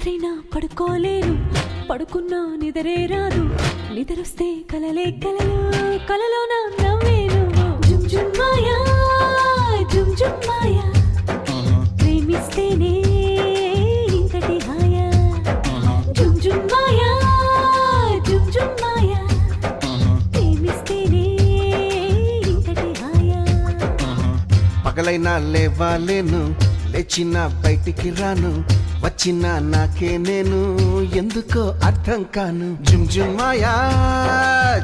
రాత్రైనా పడుకోలేను, పడుకున్నా నిద్రే రాదు, నిద్రొస్తే కలలే కలలు, కలలో నా నవ్వేను. జుమ్ జుమ్ మాయా, జుమ్ జుమ్ మాయా, ప్రేమిస్తేనే ఇంతటి హాయా. జుమ్ జుమ్ మాయా, జుమ్ జుమ్ మాయా, ప్రేమిస్తేనే ఇంతటి హాయా. పగలైనా లేవాలేను, లేచిన బయటికి రాను, వచ్చిన నాకే నేను ఎందుకో అర్థం కాను. జుమ్ జుమ్ మాయా,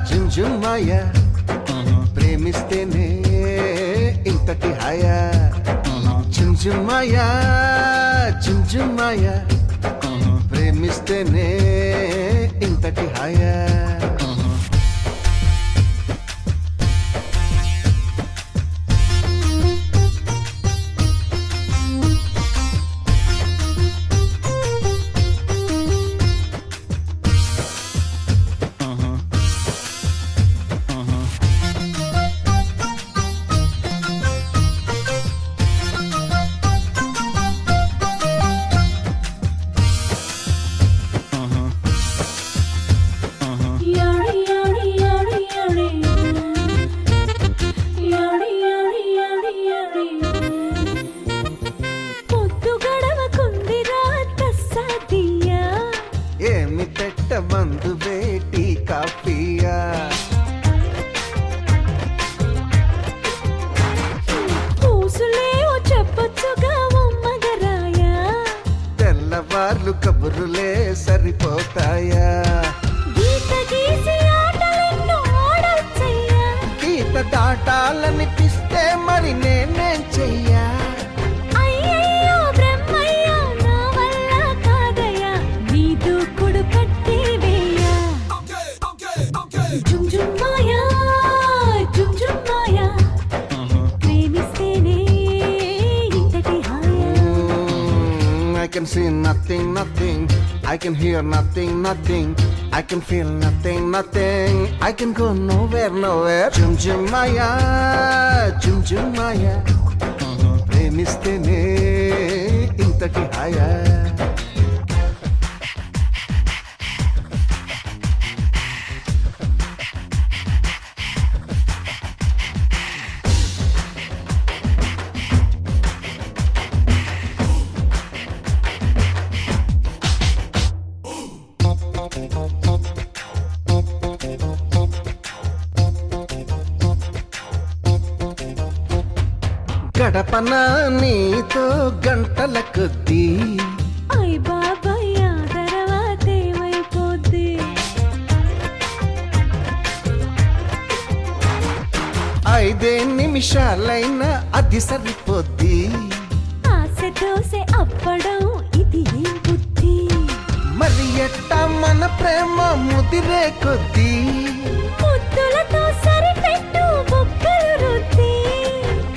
జుమ్ జుమ్ మాయా, ప్రేమిస్తేనే ఇంతటి హాయా. జుమ్ జుమ్ మాయా, జుమ్ జుమ్ మాయా, ప్రేమిస్తేనే ఇంతటి హాయా. ఏమి పెట్ట మందు వేటి కాఫీయా, పూసులేవో చెప్పొచ్చుగా మగరాయా, తెల్లవార్లు కబురులే సరిపోతాయా. గీత గీసి ఆటలెన్నో ఆడొచ్చయ్యా, గీత దాటాలనిపిస్తే మరి నేనేం చెయ్యా. అయ్యయ్యో బ్రహ్మయ్యా, నా వల్ల కాదయ్యా, నీ దూకుడు కట్టి వేయా. జుమ్ జుమ్ మాయా, జుమ్ జుమ్ మాయా, ప్రేమిస్తేనే ఇంతటి హాయా. I can see nothing, nothing. I can hear nothing, nothing. I can feel nothing, nothing. I can go nowhere, nowhere. Jum jum maya, jum jum maya. ప్రేమిస్తేనే ఇంతటి హాయా. గడపన నీతో గంటల కొద్దీ, అయ్ బాబాయ్ ఆ తర్వాత ఏమైపోద్ది. 5 నిమిషాలైనా అది సరిపోద్ది. ఆశ దోసె అప్పడం ఇది ఏం బుద్ధి. మరి ఎట్టా మన ప్రేమ ముదిరే కొద్దీ, ముద్దులతో సరిపెట్టు బుక్కలు రుద్ది.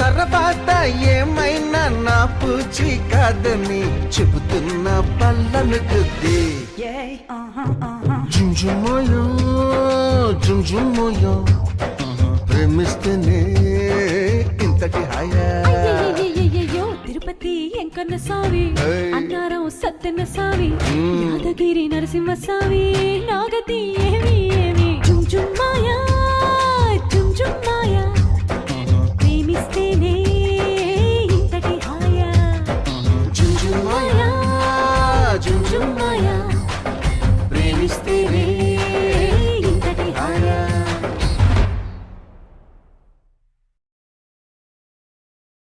తర్వాత ఏమైనా నా పూచి కాదని చెబుతున్న పళ్ళను గుద్ది. జుమ్ జుమ్ మోయో, జుమ్ జుమ్ మోయో, ప్రేమిస్తేనే ఇంతటి హాయా. అయ్యయ్యయ్యయ్యయ్యో, తిరుపతి ఎంకన్న స్వామి, ఏయ్. అన్నారం సత్యన స్వామి, యాదగిరి నరసింహ స్వామి, నాగతి ఏమి ఏమి. జుమ్ జుమ్ మాయా, జుమ్ జుమ్ మాయా, ప్రేమిస్తేనే ఇంతటి హాయా. జుమ్ జుమ్ మాయా, జుమ్ జుమ్ మాయా.